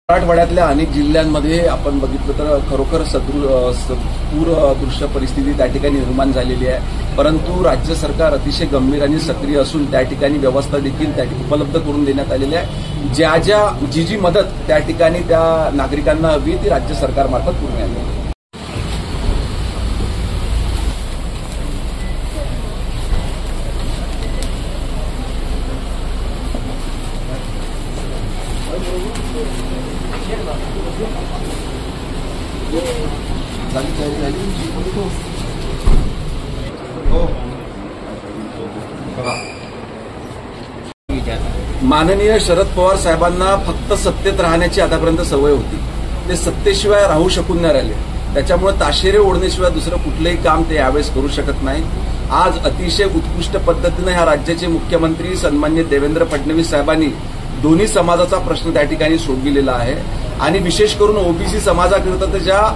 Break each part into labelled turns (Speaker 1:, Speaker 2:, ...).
Speaker 1: मराठवाड्यातल्या अनेक जिल्ह्यांमध्ये आपण बघितलं तर खरोखर पूर दृश्य परिस्थिती त्या ठिकाणी निर्माण झालेली आहे। परंतु राज्य सरकार अतिशय गंभीर आणि सक्रिय असून त्या ठिकाणी व्यवस्था देखील त्या उपलब्ध करून देण्यात आलेली आहे। जी मदत त्या ठिकाणी त्या नागरिकांना हवी ती राज्य सरकारमार्फत पुरवण्यात येईल। माननीय शरद पवार साहेबांना फक्त सत्तेत राहण्याची आतापर्यंत सवय होती। ते सत्तेशिवाय राहू शकून नाही राहिले, त्याच्यामुळे ताशेरे ओढण्याशिवाय दुसरं कुठलंही काम ते यावेळेस करू शकत नाही। आज अतिशय उत्कृष्ट पद्धतीने ह्या राज्याचे मुख्यमंत्री सन्माननीय देवेंद्र फडणवीस साहेबांनी दोन्ही समाजाचा प्रश्न त्या ठिकाणी सोडविलेला आहे आणि विशेष करून ओबीसी समाजाकरिता त्याच्या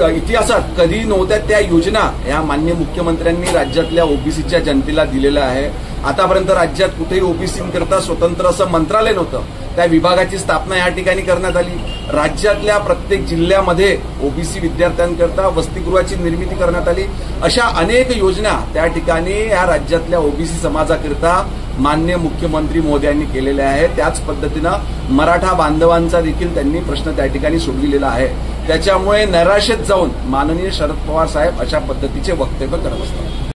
Speaker 1: इतिहासात कधी नव्हत्या त्या योजना या माननीय मुख्यमंत्र्यांनी राज्यातल्या ओबीसीच्या जनतेला दिलेल्या आहे। आतापर्यंत राज्यात कुठेही ओबीसींकरता स्वतंत्र असं मंत्रालय नव्हतं, त्या विभागाची स्थापना या ठिकाणी करण्यात आली। राज्यातल्या प्रत्येक जिल्ह्यामध्ये ओबीसी विद्यार्थ्यांकरता वसतिगृहाची निर्मिती करण्यात आली। अशा अनेक योजना त्या ठिकाणी या राज्यातल्या ओबीसी समाजाकरिता माननीय मुख्यमंत्री महोदयांनी केलेल्या आहेत। त्याच पद्धतीनं मराठा बांधवांचा देखील त्यांनी प्रश्न त्या ठिकाणी सोडविलेला आहे। त्याच्यामुळे नैराश्यात जाऊन माननीय शरद पवार साहेब अशा पद्धतीचे वक्तव्य करत असतात।